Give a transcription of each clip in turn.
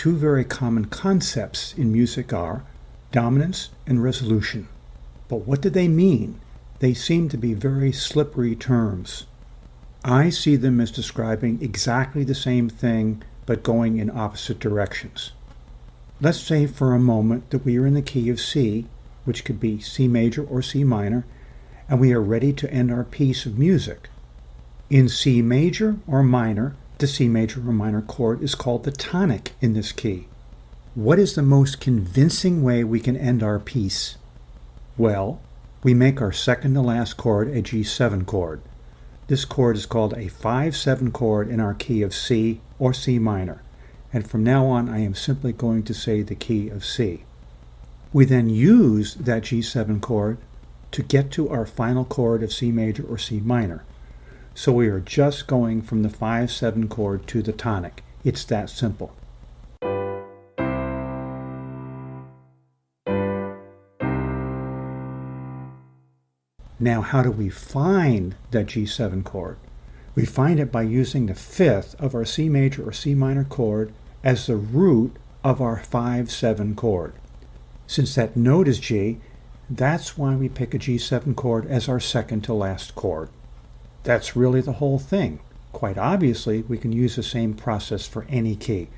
two very common concepts in music are dominance and resolution. But what do they mean? They seem to be very slippery terms. I see them as describing exactly the same thing, but going in opposite directions. Let's say for a moment that we are in the key of C, which could be C major or C minor, and we are ready to end our piece of music. In C major or minor, the C major or minor chord is called the tonic in this key. What is the most convincing way we can end our piece? Well, we make our second to last chord a G7 chord. This chord is called a 5-7 chord in our key of C or C minor, and from now on I am simply going to say the key of C. We then use that G7 chord to get to our final chord of C major or C minor. So we are just going from the 5-7 chord to the tonic. It's that simple. Now, how do we find that G7 chord? We find it by using the fifth of our C major or C minor chord as the root of our 5-7 chord. Since that note is G, that's why we pick a G7 chord as our second to last chord. That's really the whole thing. Quite obviously, we can use the same process for any key.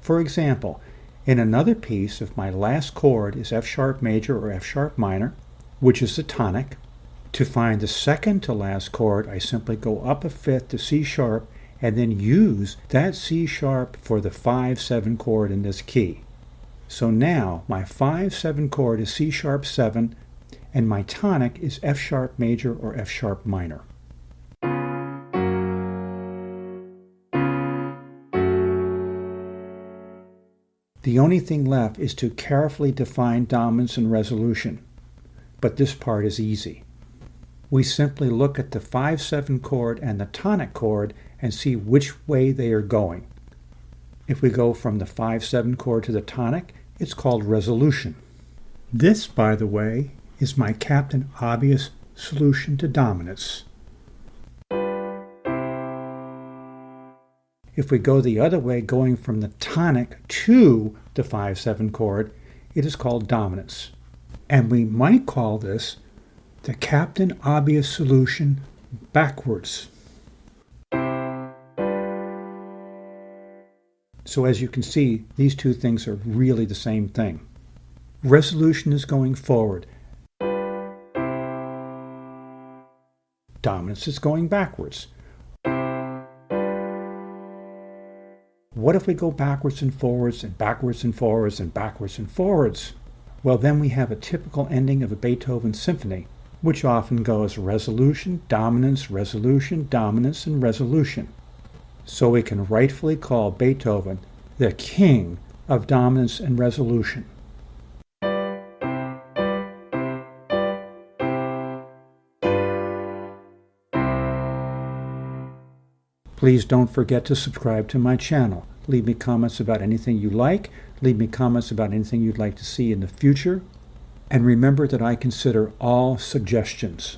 For example, in another piece, if my last chord is F sharp major or F sharp minor, which is the tonic, to find the second to last chord, I simply go up a fifth to C sharp and then use that C sharp for the 5-7 chord in this key. So now my 5-7 chord is C sharp 7 and my tonic is F sharp major or F sharp minor. The only thing left is to carefully define dominance and resolution, but this part is easy. We simply look at the 5-7 chord and the tonic chord and see which way they are going. If we go from the 5-7 chord to the tonic, it's called resolution. This, by the way, is my Captain Obvious solution to dominance. If we go the other way, going from the tonic to the 5-7 chord, it is called dominance. And we might call this the Captain Obvious solution backwards. So as you can see, these two things are really the same thing. Resolution is going forward. Dominance is going backwards. What if we go backwards and forwards and backwards and forwards and backwards and forwards? Well, then we have a typical ending of a Beethoven symphony, which often goes resolution, dominance, resolution, dominance, and resolution. So we can rightfully call Beethoven the king of dominance and resolution. Please don't forget to subscribe to my channel. Leave me comments about anything you like. Leave me comments about anything you'd like to see in the future. And remember that I consider all suggestions.